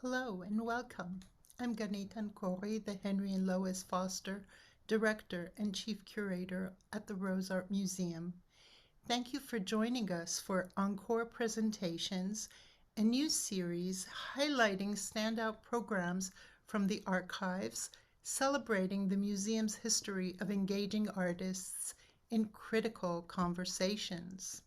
Hello and welcome. I'm Ganita Nkori, the Henry and Lois Foster Director and Chief Curator at the Rose Art Museum. Thank you for joining us for Encore Presentations, a new series highlighting standout programs from the archives, celebrating the museum's history of engaging artists in critical conversations.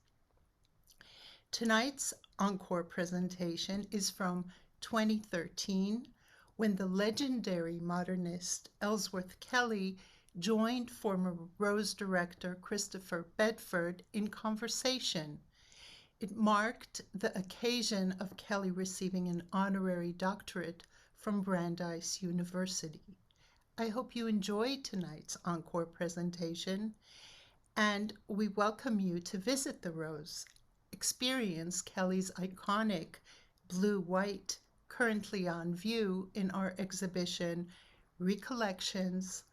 Tonight's Encore presentation is from 2013, when the legendary modernist Ellsworth Kelly joined former Rose director Christopher Bedford in conversation. It marked the occasion of Kelly receiving an honorary doctorate from Brandeis University. I hope you enjoyed tonight's Encore presentation, and we welcome you to visit the Rose. Experience Kelly's iconic blue-white, currently on view in our exhibition, Recollections,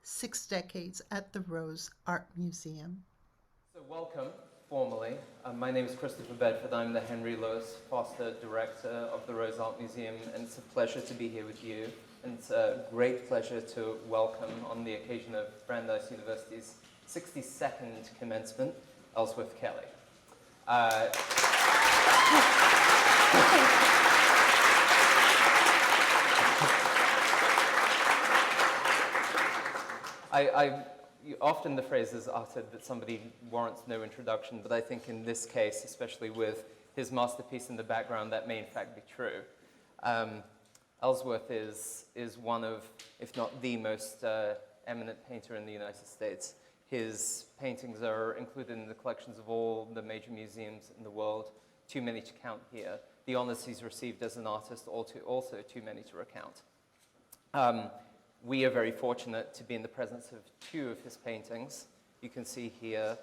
6 Decades at the Rose Art Museum. So welcome, formally. My name is Christopher Bedford. I'm the Henry Lois Foster Director of the Rose Art Museum, and it's a pleasure to be here with you. And it's a great pleasure to welcome, on the occasion of Brandeis University's 62nd commencement, Ellsworth Kelly. Often the phrase is uttered that somebody warrants no introduction, but I think in this case, especially with his masterpiece in the background, that may in fact be true. Ellsworth is one of, if not the most eminent painter in the United States. His paintings are included in the collections of all the major museums in the world, too many to count here. The honors he's received as an artist, also too many to recount. We are very fortunate to be in the presence of 2 of his paintings. You can see here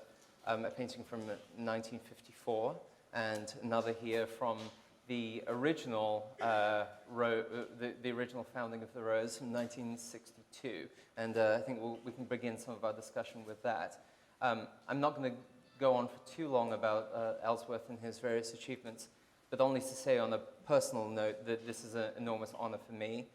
a painting from 1954 and another here from the original the original founding of the Rose in 1962. And I think we can begin some of our discussion with that. I'm not going to go on for too long about Ellsworth and his various achievements, but only to say on a personal note that this is an enormous honor for me.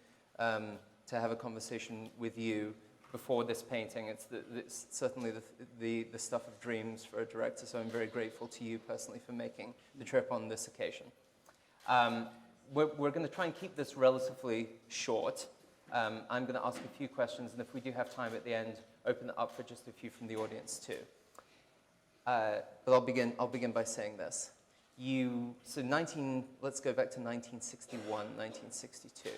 To have a conversation with you before this painting. It's certainly the stuff of dreams for a director, so I'm very grateful to you personally for making the trip on this occasion. We're going to try and keep this relatively short. I'm going to ask a few questions, and if we do have time at the end, open it up for just a few from the audience too. But I'll begin by saying this. Let's go back to 1961, 1962.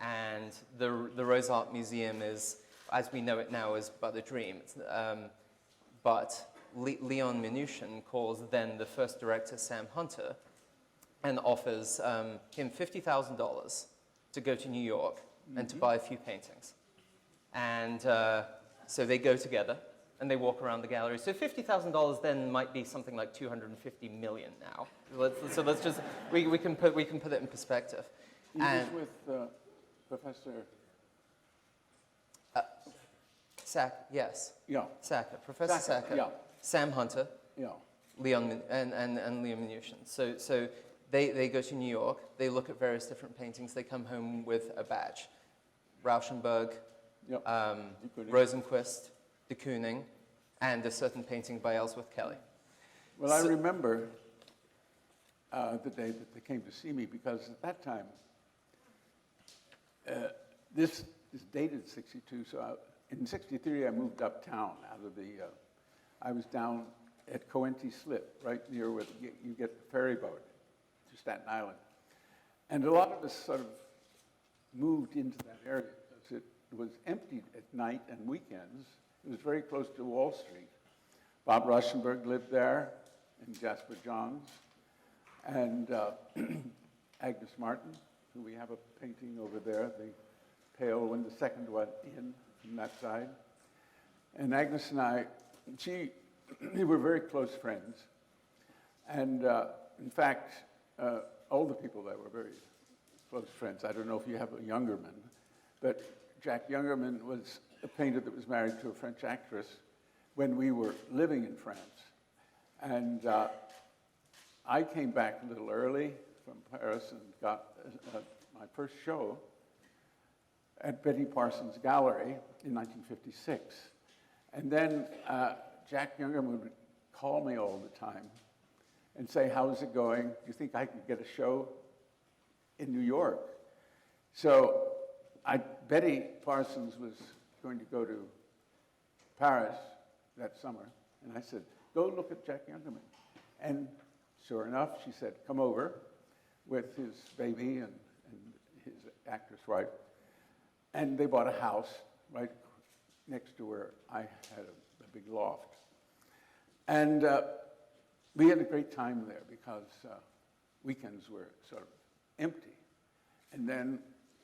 And the Rose Art Museum is, as we know it now, is but a dream. But Leon Mnuchin calls then the first director, Sam Hunter, and offers him $50,000 to go to New York and to buy a few paintings. And so they go together and they walk around the gallery. So $50,000 then might be something like $250 million now. So let's just, we can put it in perspective. He was with Professor Sack, yes. Yeah. Sacker, Professor Sacker. Yeah. Sam Hunter. Yeah. Leon and Leon Mnuchin. So they go to New York. They look at various different paintings. They come home with a badge: Rauschenberg, Yep. Rosenquist, de Kooning, and a certain painting by Ellsworth Kelly. Well, I remember the day that they came to see me, because at that time, this is dated 62, so in 63 I moved uptown out of the, I was down at Coenty Slip, right near where you get the ferry boat to Staten Island. And a lot of us sort of moved into that area because it was emptied at night and weekends. It was very close to Wall Street. Bob Rauschenberg lived there, and Jasper Johns, and Agnes Martin, who we have a painting over there, the pale one, the second one in from that side. And Agnes and I, we were very close friends. And in fact, all the people there were very close friends. I don't know if you have a Youngerman, but Jack Youngerman was a painter that was married to a French actress when we were living in France. And I came back a little early from Paris and got my first show at Betty Parsons Gallery in 1956. And then Jack Youngerman would call me all the time and say, how's it going? Do you think I could get a show in New York? So Betty Parsons was going to go to Paris that summer, and I said, go look at Jack Youngerman. And sure enough, she said, come over with his baby and his actress wife. And they bought a house right next to where I had a big loft. And we had a great time there because weekends were sort of empty. And then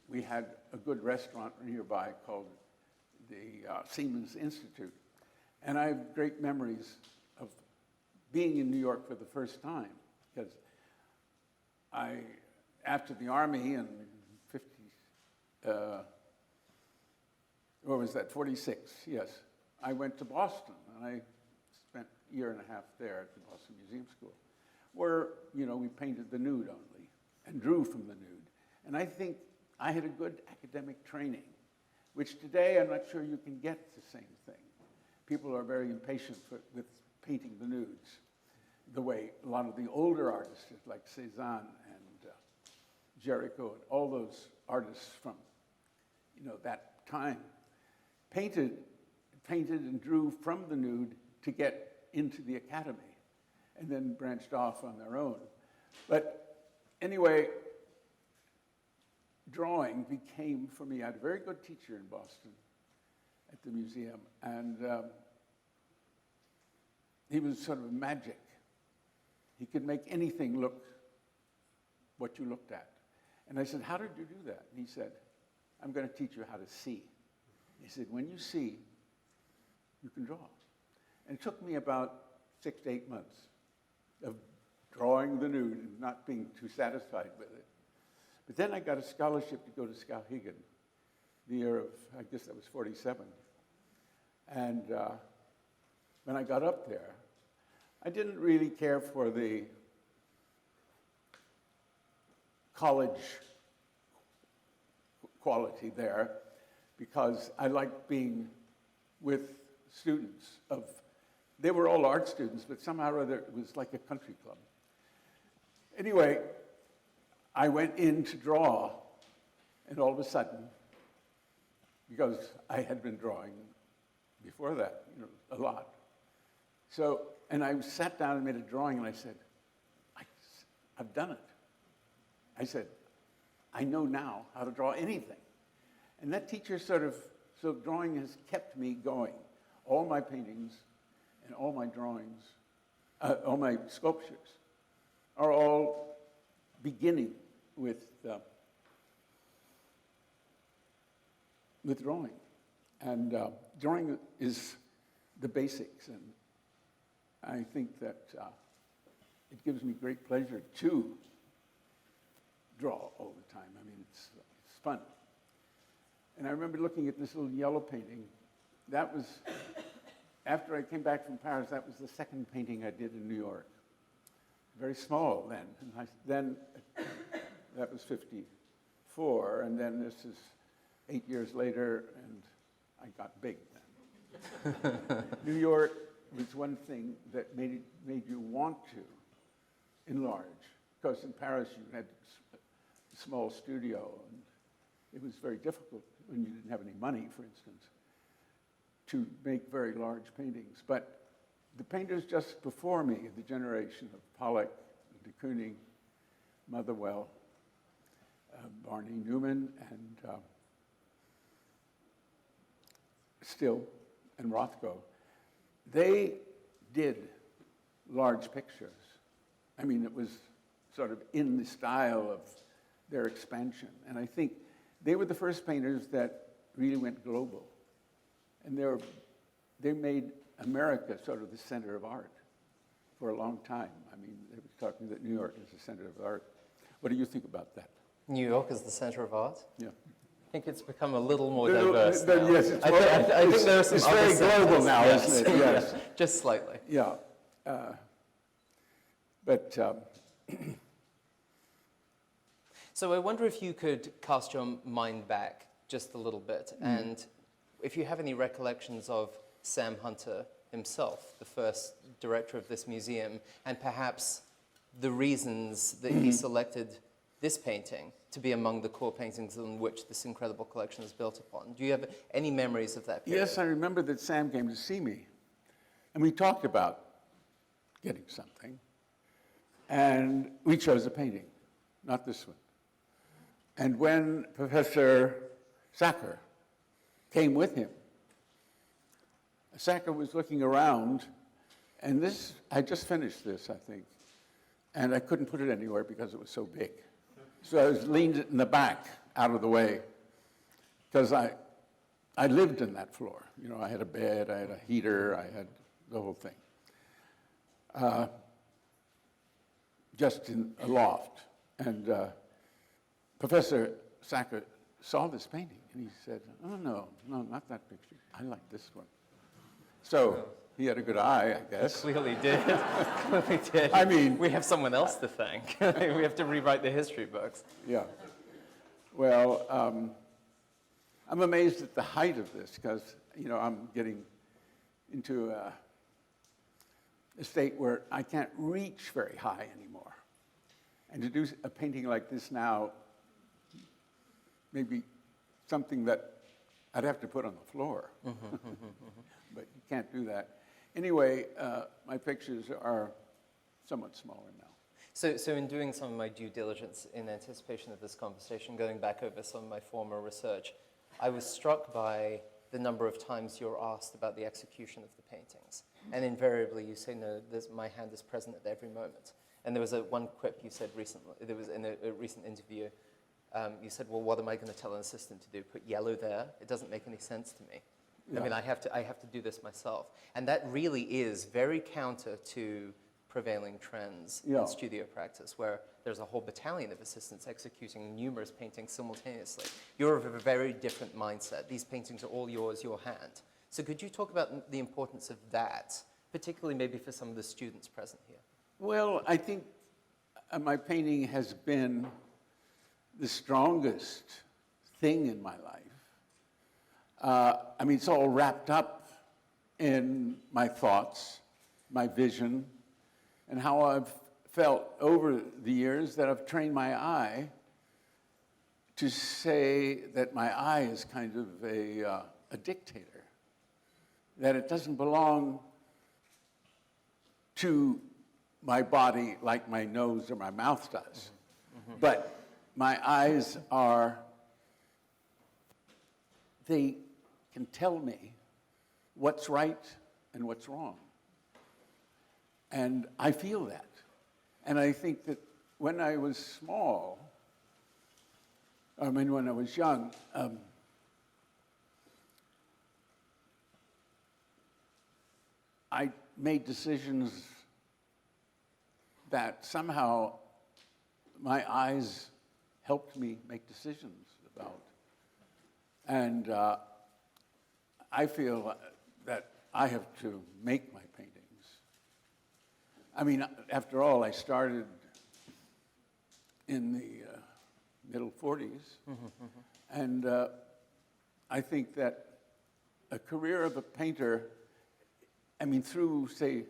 we had a good restaurant nearby called the Siemens Institute. And I have great memories of being in New York for the first time, because after the Army in 46, yes, I went to Boston, and I spent a year and a half there at the Boston Museum School, where, we painted the nude only, and drew from the nude. And I think I had a good academic training, which today I'm not sure you can get the same thing. People are very impatient with painting the nudes, the way a lot of the older artists did, like Cézanne and Géricault, and all those artists from, that time, painted and drew from the nude to get into the academy, and then branched off on their own. But anyway, drawing became, for me, I had a very good teacher in Boston at the museum, and he was sort of magic. He could make anything look what you looked at. And I said, how did you do that? And he said, I'm going to teach you how to see. He said, when you see, you can draw. And it took me about 6 to 8 months of drawing the nude and not being too satisfied with it. But then I got a scholarship to go to Skowhegan, the year of, I guess that was 47. And when I got up there, I didn't really care for the college quality there, because I liked being with students they were all art students, but somehow or other it was like a country club. Anyway, I went in to draw, and all of a sudden, because I had been drawing before that, a lot. So, and I sat down and made a drawing, and I said, I've done it. I said, I know now how to draw anything. And that teacher so drawing has kept me going. All my paintings and all my drawings, all my sculptures are all beginning with drawing. And drawing is the basics, and I think that it gives me great pleasure to draw all the time. I mean, it's fun. And I remember looking at this little yellow painting. That was, after I came back from Paris, that was the second painting I did in New York. Very small then. And that was 54, and then this is 8 years later, and I got big then. New York was one thing that made you want to enlarge, because in Paris you had a small studio, and it was very difficult when you didn't have any money, for instance, to make very large paintings. But the painters just before me, the generation of Pollock, de Kooning, Motherwell, Barney Newman, and Still, and Rothko, they did large pictures. I mean, it was sort of in the style of their expansion. And I think they were the first painters that really went global. And they made America sort of the center of art for a long time. I mean, they were talking that New York is the center of art. What do you think about that? New York is the center of art? Yeah. I think it's become a little more diverse now. Yes, I think there are some it's other very global centers. now, Yes. isn't it? Yes. Just slightly. Yeah. But So I wonder if you could cast your mind back just a little bit, and if you have any recollections of Sam Hunter himself, the first director of this museum, and perhaps the reasons that he selected this painting to be among the core paintings on which this incredible collection is built upon. Do you have any memories of that period? Yes, I remember that Sam came to see me, and we talked about getting something, and we chose a painting, not this one. And when Professor Sacker came with him, Sacker was looking around, and this, I just finished this, I think, and I couldn't put it anywhere because it was so big. So I was leaned in the back, out of the way, because I lived in that floor. You know, I had a bed, I had a heater, I had the whole thing. Just in a loft. And Professor Sacker saw this painting, and he said, oh, no, not that picture. I like this one. So he had a good eye, I guess. Clearly did. Clearly did. I mean... We have someone else to thank. We have to rewrite the history books. Yeah. Well, I'm amazed at the height of this because, you know, I'm getting into a state where I can't reach very high anymore. And to do a painting like this now, maybe something that I'd have to put on the floor. But you can't do that. Anyway, my pictures are somewhat smaller now. So in doing some of my due diligence in anticipation of this conversation, going back over some of my former research, I was struck by the number of times you're asked about the execution of the paintings. And invariably you say, no, my hand is present at every moment. And there was one quip you said recently, there was in a recent interview, you said, well, what am I going to tell an assistant to do? Put yellow there? It doesn't make any sense to me. Yeah. I mean, I have to do this myself. And that really is very counter to prevailing trends in studio practice, where there's a whole battalion of assistants executing numerous paintings simultaneously. You're of a very different mindset. These paintings are all yours, your hand. So could you talk about the importance of that, particularly maybe for some of the students present here? Well, I think my painting has been the strongest thing in my life. I mean, it's all wrapped up in my thoughts, my vision, and how I've felt over the years that I've trained my eye to say that my eye is kind of a dictator, that it doesn't belong to my body like my nose or my mouth does. But my eyes they can tell me what's right and what's wrong. And I feel that. And I think that when I was small, I mean, when I was young, I made decisions that somehow my eyes helped me make decisions about. And I feel that I have to make my paintings. I mean, after all, I started in the middle 40s. And I think that a career of a painter, I mean, through, say,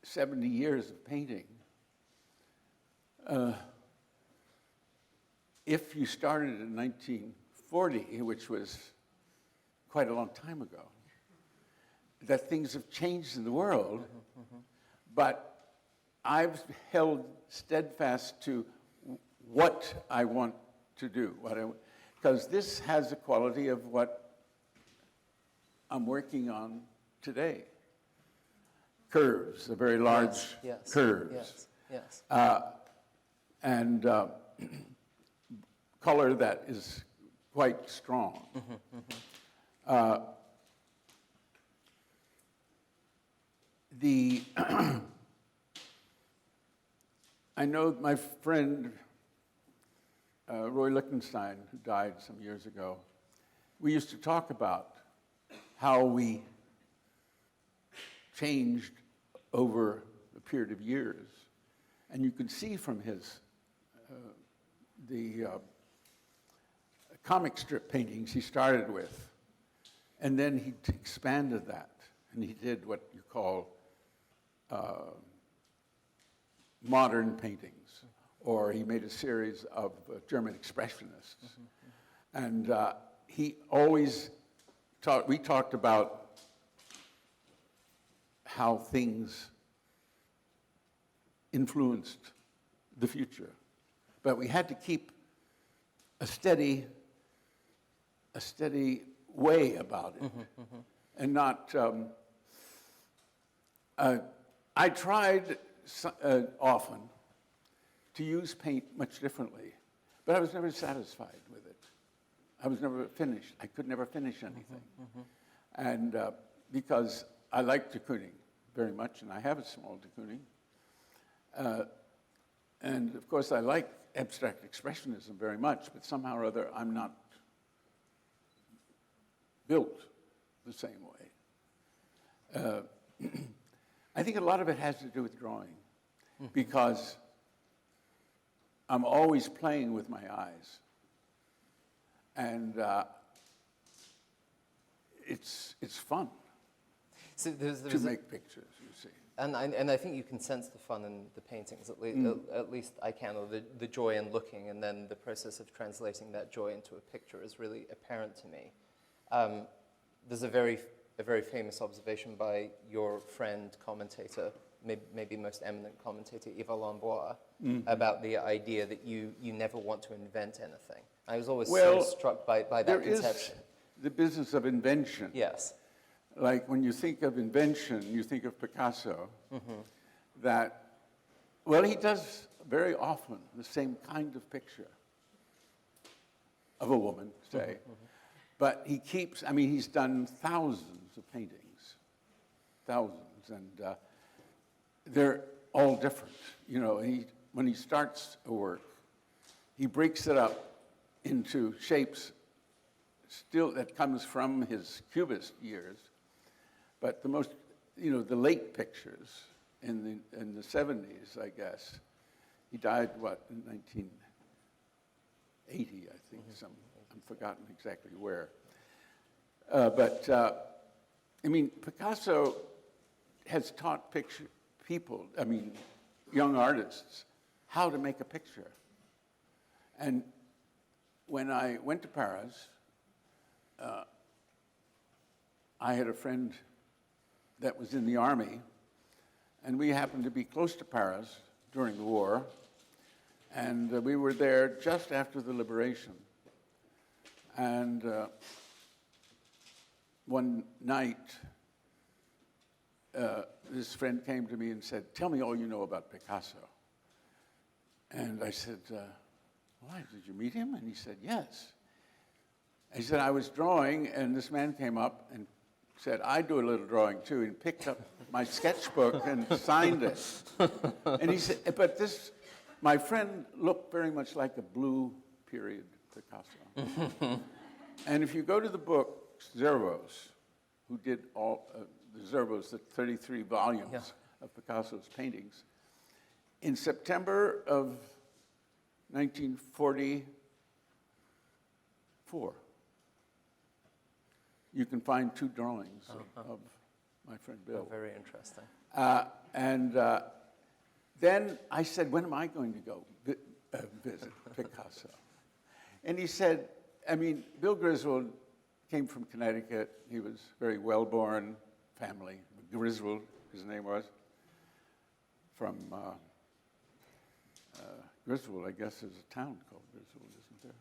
70 years of painting, if you started in 1940, which was quite a long time ago, that things have changed in the world, but I've held steadfast to what I want to do, because this has the quality of what I'm working on today. Curves, the very large curves. Yes. And color that is quite strong. I know my friend Roy Lichtenstein, who died some years ago, we used to talk about how we changed over a period of years. And you could see from his the comic strip paintings he started with, and then he expanded that, and he did what you call modern paintings, or he made a series of German expressionists. And he always we talked about how things influenced the future, but we had to keep a steady way about it, and not. I tried often to use paint much differently, but I was never satisfied with it. I was never finished. I could never finish anything, and because I like de Kooning very much, and I have a small de Kooning. And of course, I like abstract expressionism very much, but somehow or other, I'm not built the same way. I think a lot of it has to do with drawing, because I'm always playing with my eyes, and it's fun So to make pictures, you see. And I think you can sense the fun in the paintings, at least I can, or the joy in looking, and then the process of translating that joy into a picture is really apparent to me. There's a very famous observation by your friend, commentator, maybe most eminent commentator, Yves Lambois, about the idea that you never want to invent anything. I was always so struck by that conception. Is the business of invention. Yes. Like when you think of invention, you think of Picasso, that, well, he does very often the same kind of picture of a woman, say, but he keeps, I mean, he's done thousands of paintings, thousands, and they're all different. You know, when he starts a work, he breaks it up into shapes still that comes from his Cubist years. But the most, you know, the late pictures in the 70s, I guess. He died, what, in 1980, I think. I've forgotten exactly where. But I mean, Picasso has taught people, I mean, young artists, how to make a picture. And when I went to Paris, I had a friend that was in the army, and we happened to be close to Paris during the war, and we were there just after the liberation. And one night, this friend came to me and said, "Tell me all you know about Picasso." And I said, "Why, did you meet him?" And he said, "Yes." He said, "I was drawing, and this man came up and said, I do a little drawing too," and picked up my sketchbook and signed it. And he said, but this, my friend looked very much like a blue period Picasso. And if you go to the book, Zervos, who did all the Zervos, the 33 volumes of Picasso's paintings, in September of 1944, you can find 2 drawings of my friend Bill. Oh, very interesting. And then I said, when am I going to go visit Picasso? And he said, I mean, Bill Griswold came from Connecticut. He was very well-born family. Griswold, his name was, from Griswold, I guess there's a town called Griswold, isn't there?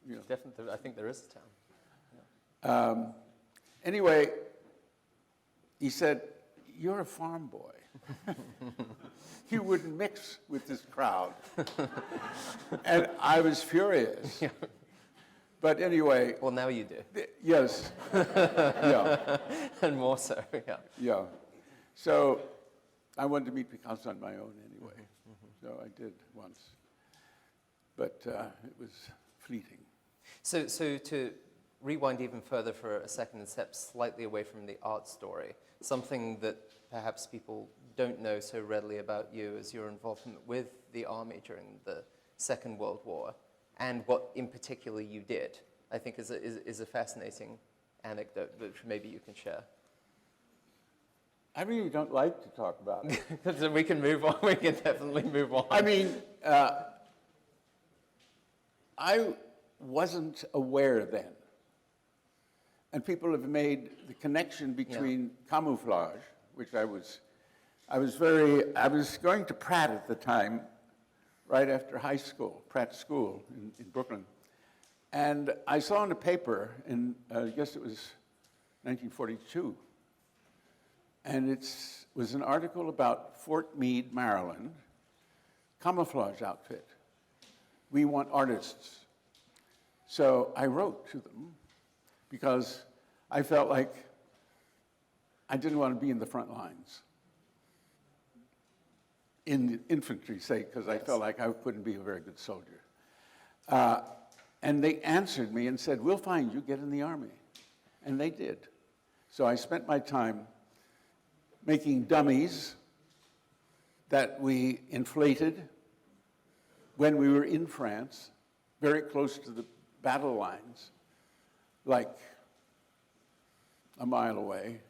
You know. Definitely, I think there is a town. Anyway, he said, "You're a farm boy. You wouldn't mix with this crowd." And I was furious. But anyway. Well, now you do. Yes. Yeah. And more so, yeah. Yeah. So I wanted to meet Picasso on my own anyway. So I did once. But it was fleeting. So to rewind even further for a second and step slightly away from the art story, something that perhaps people don't know so readily about you is your involvement with the army during the Second World War, and what in particular you did, I think is a fascinating anecdote which maybe you can share. I really don't like to talk about it. So we can move on. We can definitely move on. I mean, I wasn't aware then. And people have made the connection between camouflage, which I was going to Pratt at the time, right after high school, Pratt School in Brooklyn. And I saw in a paper in, I guess it was 1942, and it was an article about Fort Meade, Maryland, camouflage outfit. We want artists. So I wrote to them because I felt like I didn't want to be in the front lines in the infantry, say, because I felt like I couldn't be a very good soldier. And they answered me and said, we'll find you, get in the Army. And they did. So I spent my time making dummies that we inflated when we were in France, very close to the battle lines, like a mile away,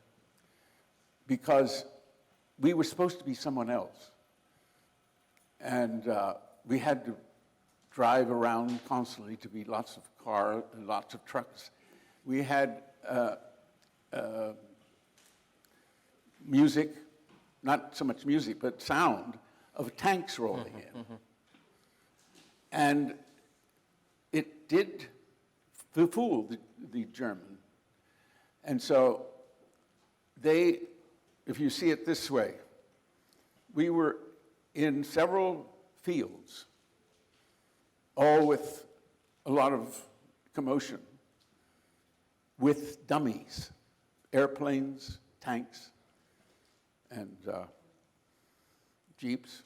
because we were supposed to be someone else. And we had to drive around constantly to be lots of cars and lots of trucks. We had music, not so much music, but sound of tanks rolling in. And it did fool the German. And so they, if you see it this way, we were in several fields, all with a lot of commotion, with dummies, airplanes, tanks, and jeeps.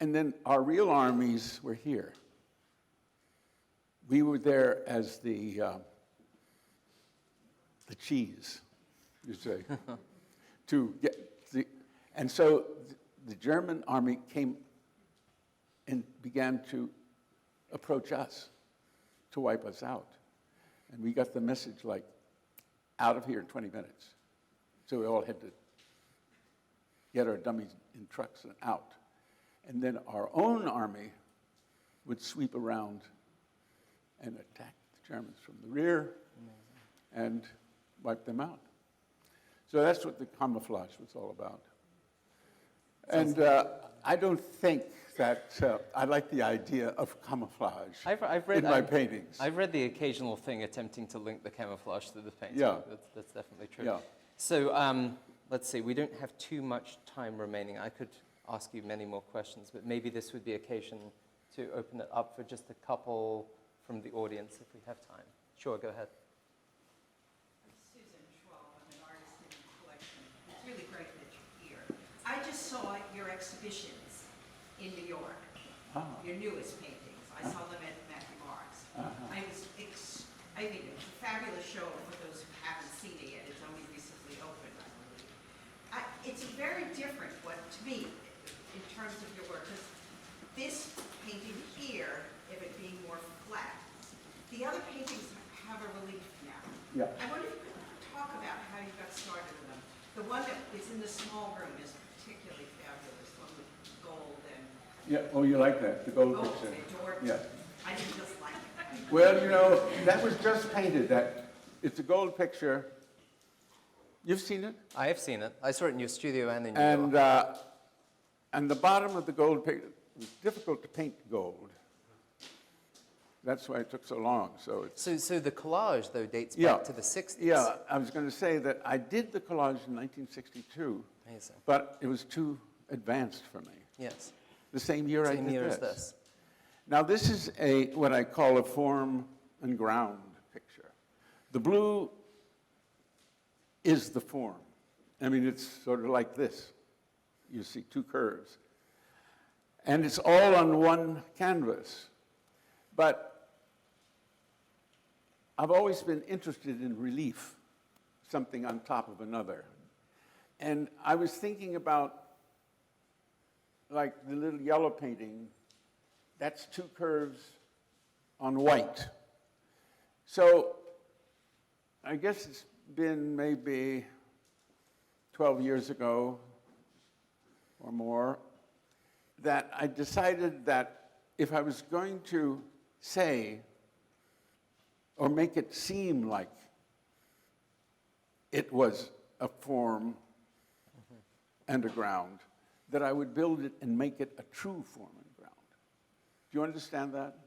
And then our real armies were here. We were there as the cheese, you say, to get the, and so the German army came and began to approach us to wipe us out. And we got the message like, out of here in 20 minutes. So we all had to get our dummies in trucks and out. And then our own army would sweep around and attack the Germans from the rear and wipe them out. So that's what the camouflage was all about. And I don't think that I like the idea of camouflage in my paintings. I've read the occasional thing attempting to link the camouflage to the painting. Yeah. That's definitely true. Yeah. So let's see, we don't have too much time remaining. I could ask you many more questions, but maybe this would be occasion to open it up for just a couple from the audience if we have time. Sure, go ahead. Susan Schwab, I'm an artist in the collection. It's really great that you're here. I just saw your exhibitions in New York, your newest paintings. I saw them at Matthew Mark's. I mean, it's a fabulous show for those who haven't seen it yet. It's only recently opened, I believe. It's very different, to me, in terms of your work, because this painting here, if it being more flat, the other paintings have a relief now. Yeah. I wonder if you could talk about how you got started with them. The one that is in the small room is particularly fabulous, the one with gold and... Yeah, oh, you like that, the gold picture. I adored it. Yeah. I didn't just like it. Well, you know, that was just painted. It's a gold picture. You've seen it? I have seen it. I saw it in your studio and in New York. And the bottom of the gold picture, it was difficult to paint gold. That's why it took so long. So the collage, though, dates back to the 60s. Yeah, I was going to say that I did the collage in 1962, Amazing. but it was too advanced for me. Yes. The same year I did Same year this. as this. Now, this is what I call a form and ground picture. The blue is the form. I mean, it's sort of like this. You see two curves. And it's all on one canvas. But I've always been interested in relief, something on top of another. And I was thinking about, like, the little yellow painting that's two curves on white. So I guess it's been maybe 12 years ago or more that I decided that if I was going to say or make it seem like it was a form and a ground, that I would build it and make it a true form and ground. Do you understand that?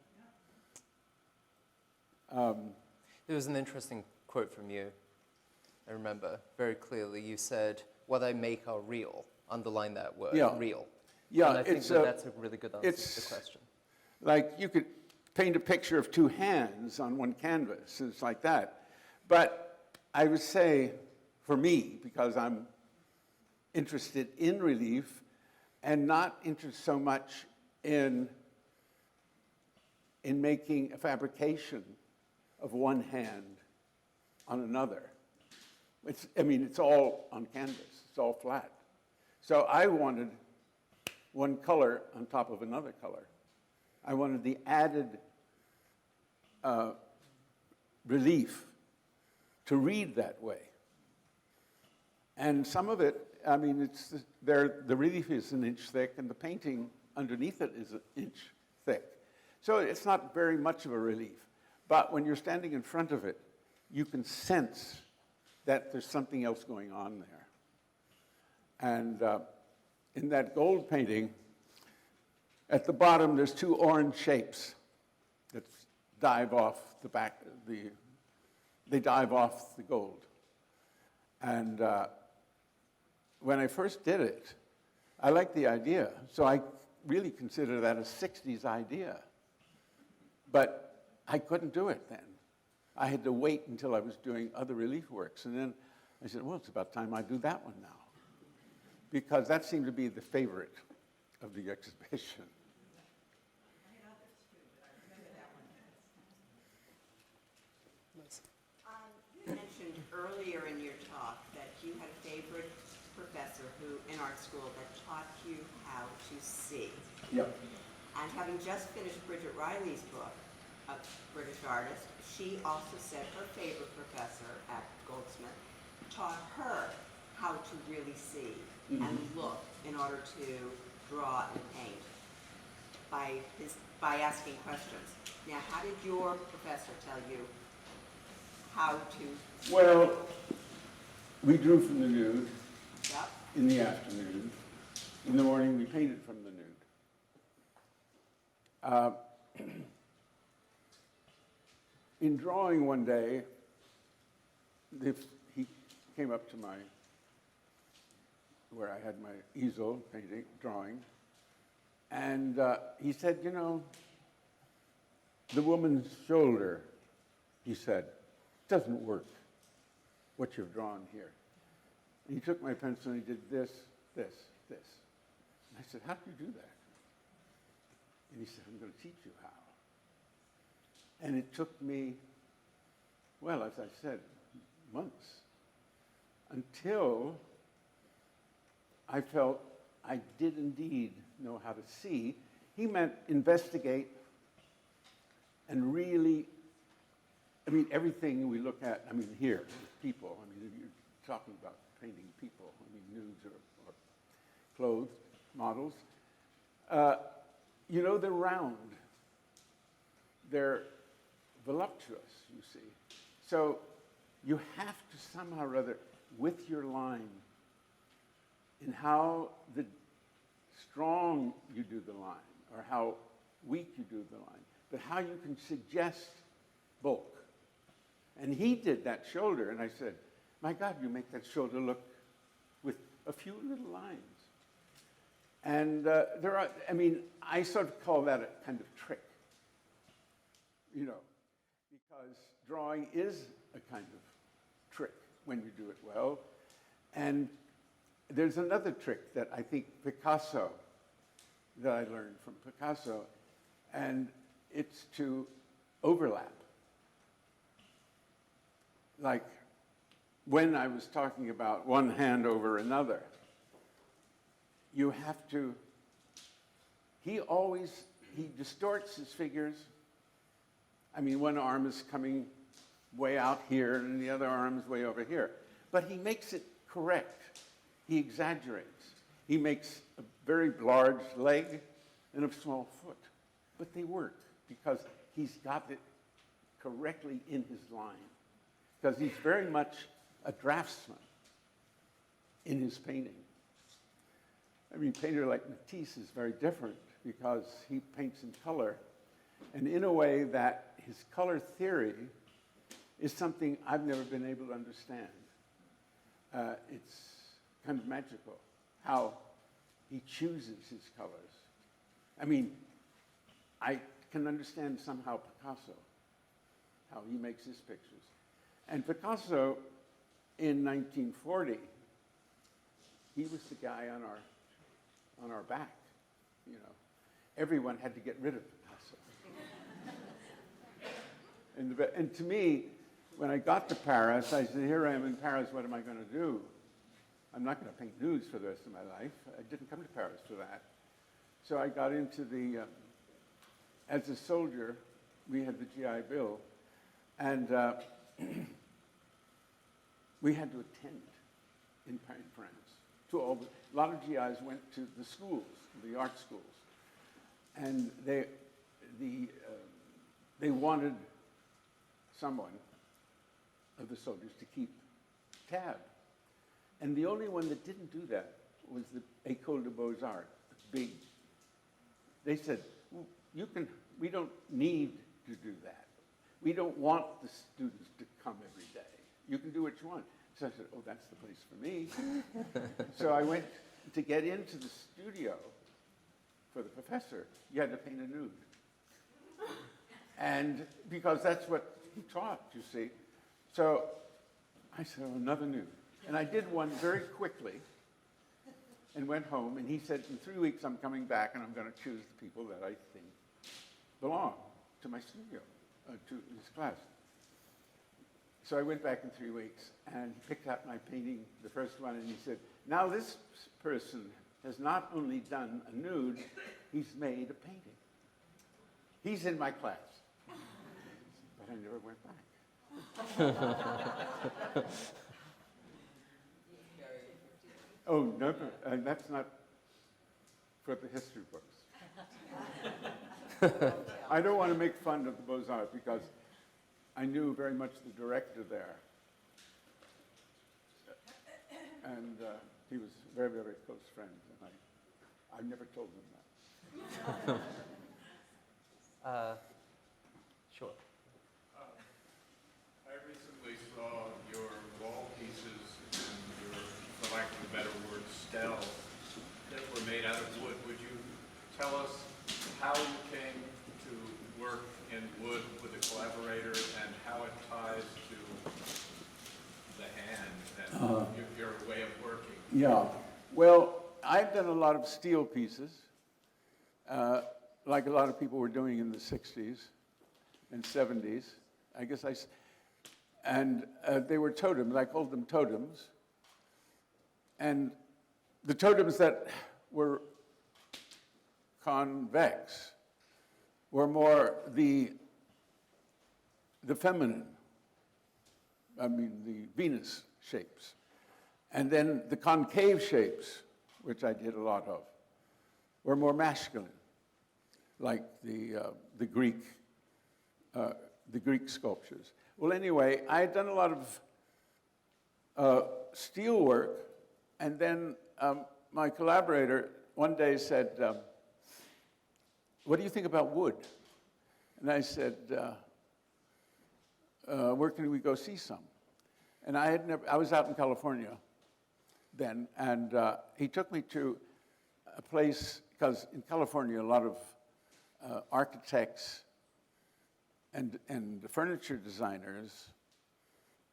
There was an interesting quote from you, I remember very clearly. You said, what I make are real. Underline that word, Yeah. real. Yeah, and I think that's a really good answer to the question. Like you could paint a picture of two hands on one canvas. It's like that. But I would say, for me, because I'm interested in relief and not interested so much in making a fabrication of one hand on another. It's all on canvas. It's all flat. So I wanted one color on top of another color. I wanted the added relief to read that way. And some of it, the relief is an inch thick, and the painting underneath it is an inch thick. So it's not very much of a relief. But when you're standing in front of it, you can sense that there's something else going on there. And in that gold painting, at the bottom, there's two orange shapes that dive off the back, they dive off the gold. And when I first did it, I liked the idea, so I really consider that a 60s idea. But I couldn't do it then. I had to wait until I was doing other relief works, and then I said, well, it's about time I do that one now, because that seemed to be the favorite of the exhibition. You mentioned earlier in your talk that you had a favorite professor who, in art school, that taught you how to see. Yep. And having just finished Bridget Riley's book, a British artist, she also said her favorite professor at Goldsmith taught her how to really see and look in order to draw and paint by asking questions. Now, how did your professor tell you how to? Well, we drew from the nude Yep. in the afternoon. In the morning, we painted from the nude. In drawing one day, he came up to where I had my easel painting, drawing, and he said, you know, the woman's shoulder, he said, doesn't work, what you've drawn here. And he took my pencil and he did this, this, this. And I said, how do you do that? And he said, I'm going to teach you how. And it took me, well, as I said, months, until I felt I did indeed know how to see. He meant investigate and really, everything we look at, here, people, you're talking about painting people, nudes or clothed models. They're round. They're voluptuous, you see. So you have to somehow or other, with your line, in how strong you do the line, or how weak you do the line, but how you can suggest bulk. And he did that shoulder, and I said, my God, you make that shoulder look with a few little lines. And I sort of call that a kind of trick, because drawing is a kind of trick when you do it well. And there's another trick that I think that I learned from Picasso, and it's to overlap. Like when I was talking about one hand over another, you have to, he always he distorts his figures. I mean, one arm is coming way out here, and the other arm is way over here. But he makes it correct. He exaggerates. He makes a very large leg and a small foot. But they work because he's got it correctly in his line. Because he's very much a draftsman in his painting. I mean, a painter like Matisse is very different because he paints in color, and in a way that his color theory is something I've never been able to understand. It's kind of magical how he chooses his colors. I mean, I can understand somehow Picasso, how he makes his pictures. And Picasso, in 1940, he was the guy on our back, you know. Everyone had to get rid of Picasso. And to me, when I got to Paris, I said, here I am in Paris, what am I going to do? I'm not going to paint nudes for the rest of my life. I didn't come to Paris for that. So I got into the, as a soldier, we had the GI Bill, and we had to attend in France. To all a lot of GIs went to the schools, the art schools, and they wanted someone of the soldiers to keep tab. And the only one that didn't do that was the École des Beaux-Arts, big. They said, well, we don't need to do that. We don't want the students to come every day. You can do what you want. So I said, oh, that's the place for me. So I went to get into the studio for the professor. You had to paint a nude. And because that's what he taught, you see. So I said, oh, another nude. And I did one very quickly and went home. And he said, in 3 weeks, I'm coming back and I'm going to choose the people that I think belong to my studio, to his class. So I went back in 3 weeks, and he picked out my painting, the first one, and he said, now this person has not only done a nude, he's made a painting. He's in my class. But I never went back. Oh, no, that's not for the history books. I don't want to make fun of the Beaux-Arts because I knew very much the director there. And he was a very, very close friend, and I never told him that. Sure. I recently saw your wall pieces and your, for lack of a better word, stels that were made out of wood. Would you tell us how you came to work in wood with a collaborator and how it ties to the hand and your way of working? Yeah. Well, I've done a lot of steel pieces, like a lot of people were doing in the 60s and 70s. I guess and they were totems. I called them totems. And the totems that were convex were more the feminine, I mean the Venus shapes. And then the concave shapes, which I did a lot of, were more masculine, like the Greek sculptures. Well, anyway, I had done a lot of steel work, and then my collaborator one day said, what do you think about wood? And I said, where can we go see some? And I was out in California then, and he took me to a place, because in California, a lot of architects and furniture designers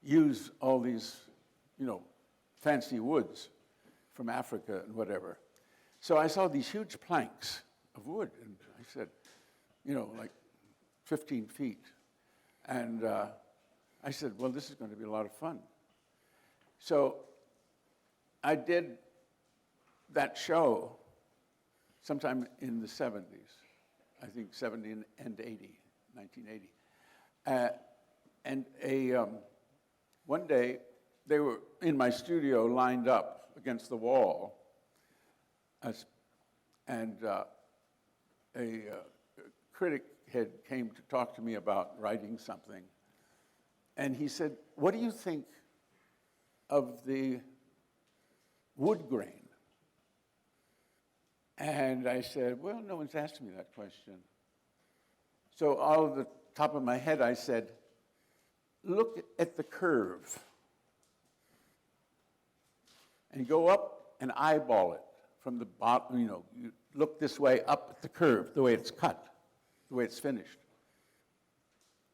use all these, fancy woods from Africa and whatever. So I saw these huge planks of wood, and I said, like 15 feet. And I said, well, this is going to be a lot of fun. So I did that show sometime in the 70s. I think 70 and 80, 1980. One day, they were in my studio lined up against the wall, and a critic came to talk to me about writing something. And he said, "What do you think of the wood grain?" And I said, "Well, no one's asked me that question." So out of the top of my head, I said, "Look at the curve and go up and eyeball it from the bottom. You look this way up at the curve, the way it's cut, the way it's finished.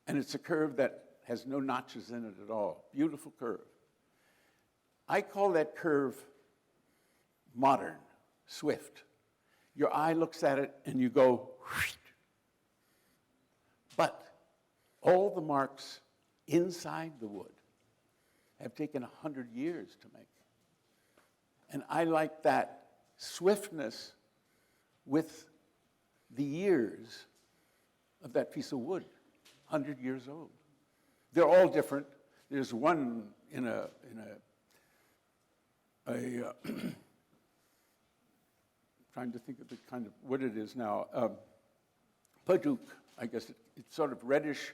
And it's a curve that has no notches in it at all. Beautiful curve. I call that curve modern, swift. Your eye looks at it and you go, whoosh. But all the marks inside the wood have taken 100 years to make. And I like that swiftness with the years of that piece of wood, 100 years old. They're all different. There's one in a trying to think of the kind of wood it is now. Paduk, I guess it's sort of reddish,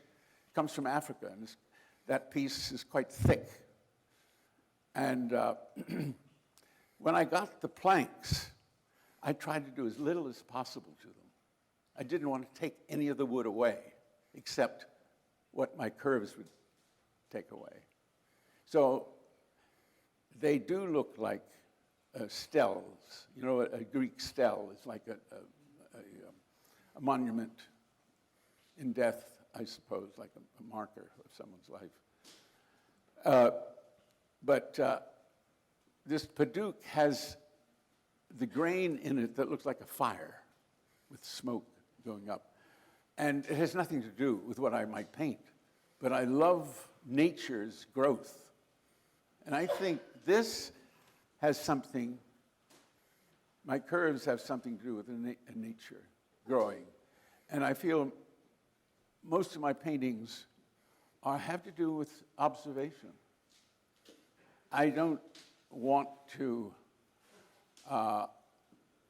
comes from Africa, and that piece is quite thick. And when I got the planks, I tried to do as little as possible to them. I didn't want to take any of the wood away, except what my curves would take away. So they do look like stels. You know, a Greek stel is like a monument in death, I suppose, like a marker of someone's life. But this Paduk has the grain in it that looks like a fire with smoke going up. And it has nothing to do with what I might paint. But I love nature's growth. And I think this has something, my curves have something to do with nature growing. And I feel most of my paintings have to do with observation. I don't want to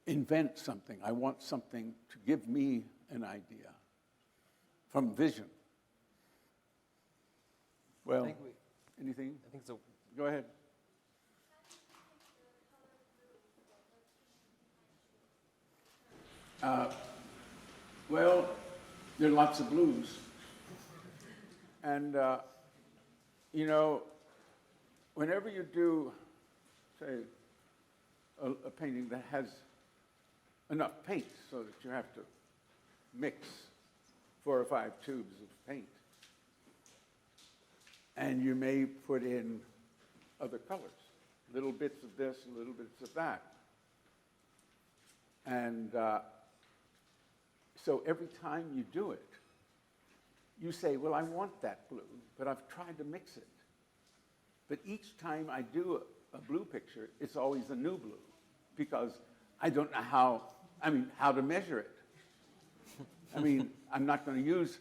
invent something. I want something to give me an idea from vision. Well, anything? I think so. Go ahead. Well, there are lots of blues. And, you know, whenever you do, say, a painting that has enough paint so that you have to mix 4 or 5 tubes of paint, and you may put in other colors, little bits of this, little bits of that. And so every time you do it, you say, well, I want that blue, but I've tried to mix it. But each time I do a blue picture, it's always a new blue, because I don't know how to measure it. I mean, I'm not going to use,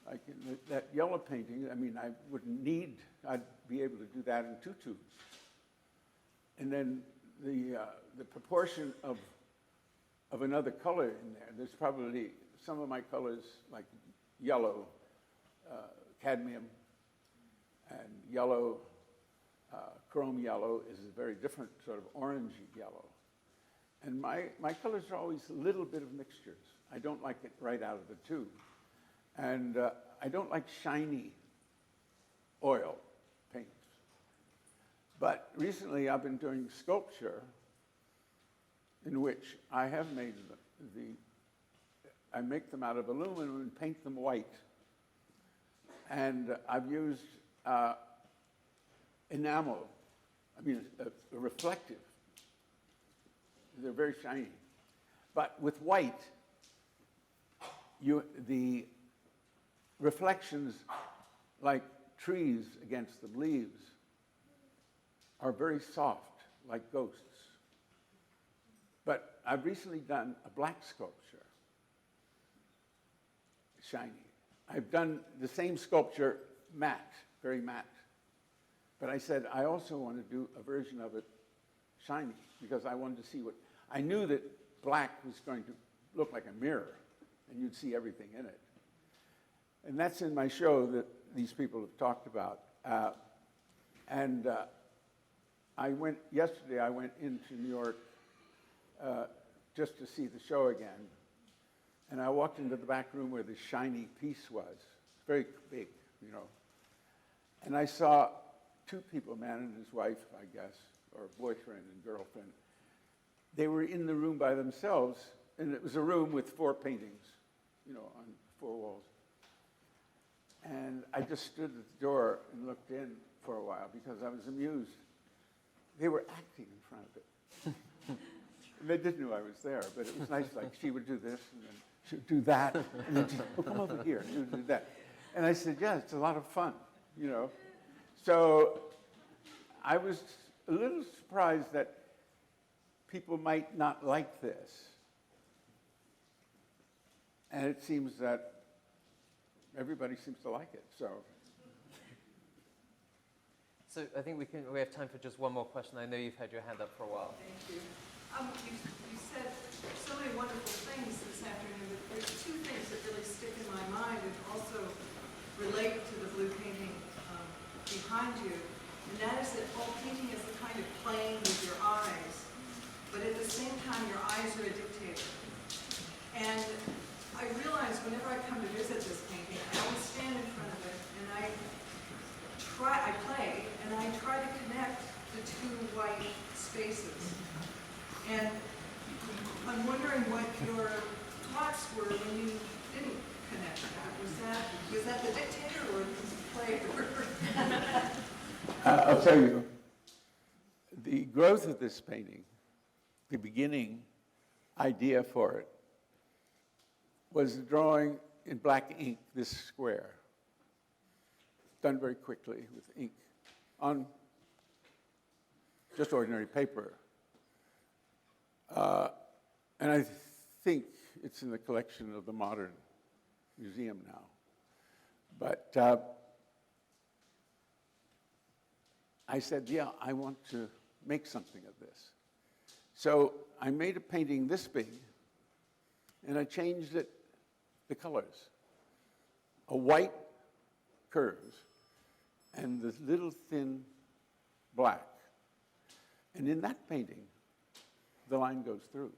like in that yellow painting, I mean, I wouldn't need, I'd be able to do that in 2 tubes. And then the proportion of another color in there, there's probably some of my colors, like yellow, cadmium, and yellow, chrome yellow is a very different sort of orangey yellow. And my colors are always a little bit of mixtures. I don't like it right out of the tube. And I don't like shiny oil paints. But recently I've been doing sculpture in which I have made I make them out of aluminum and paint them white. And I've used enamel, a reflective. They're very shiny. But with white, the reflections, like trees against the leaves, are very soft, like ghosts. But I've recently done a black sculpture, shiny. I've done the same sculpture matte, very matte. But I said, I also want to do a version of it shiny, because I wanted to see what, I knew that black was going to look like a mirror, and you'd see everything in it. And that's in my show that these people have talked about. Yesterday I went into New York just to see the show again. And I walked into the back room where the shiny piece was, very big, you know. And I saw two people, a man and his wife, I guess, or boyfriend and girlfriend. They were in the room by themselves, and it was a room with 4 paintings, you know, on 4 walls. And I just stood at the door and looked in for a while because I was amused. They were acting in front of it. And they didn't know I was there, but it was nice, like she would do this, and then she would do that, and then she'd, oh, come over here, and she would do that. And I said, yeah, it's a lot of fun, you know. So I was a little surprised that people might not like this. And it seems that everybody seems to like it, so. So I think we have time for just one more question. I know you've had your hand up for a while. Thank you. You said so many wonderful things this afternoon, but there's 2 things that really stick in my mind and also relate to the blue painting behind you. And that is that all painting is the kind of playing with your eyes, but at the same time your eyes are a dictator. And I realize whenever I come to visit this painting, I always stand in front of it and I play and I try to connect the 2 white spaces. And I'm wondering what your thoughts were when you didn't connect that. Was that the dictator or the player? I'll tell you, the growth of this painting, the beginning idea for it, was drawing in black ink this square, done very quickly with ink on just ordinary paper. And I think it's in the collection of the Modern Museum now. But I said, yeah, I want to make something of this. So I made a painting this big, and I changed it, the colors. A white curves, and this little thin black. And in that painting, the line goes through.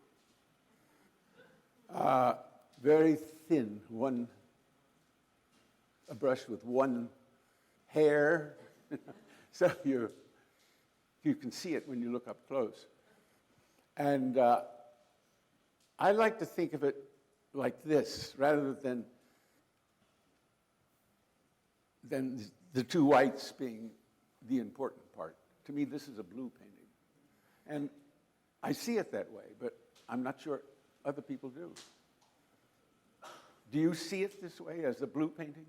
Very thin, a brush with one hair. So you can see it when you look up close. And I like to think of it like this, rather than the 2 whites being the important part. To me, this is a blue painting. And I see it that way, but I'm not sure other people do. Do you see it this way, as a blue painting?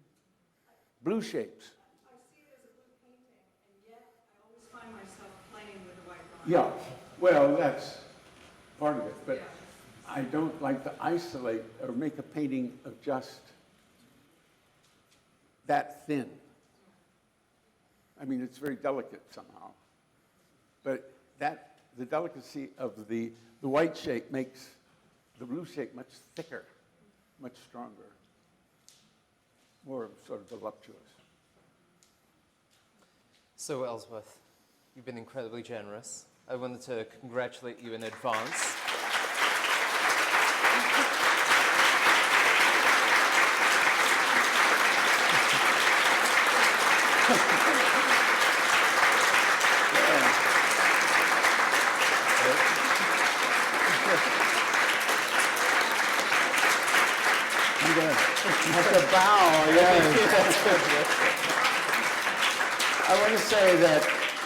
Blue shapes. I see it as a blue painting, and yet I always find myself playing with the white line. Yeah, well, that's part of it, but Yeah. I don't like to isolate or make a painting of just that thin. I mean, it's very delicate somehow. But the delicacy of the white shape makes the blue shape much thicker, much stronger, more sort of voluptuous. So Ellsworth, you've been incredibly generous. I wanted to congratulate you in advance. That's a bow, yes. I want to say that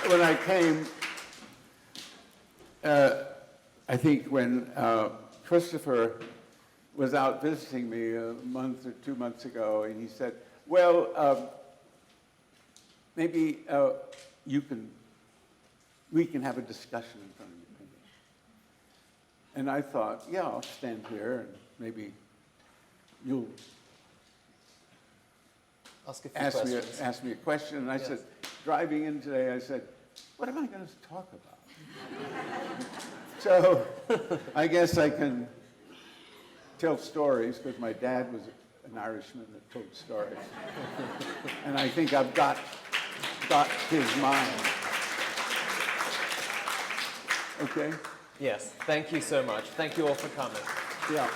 when I came, I think when Christopher was out visiting me a month or 2 months ago, and he said, well, maybe we can have a discussion in front of your painting. And I thought, yeah, I'll stand here and maybe you'll Ask a few questions. asked me a question, and I Yes. said, driving in today, I said, what am I going to talk about? So I guess I can tell stories, because my dad was an Irishman that told stories. And I think I've got his mind. Okay? Yes, thank you so much. Thank you all for coming. Yeah.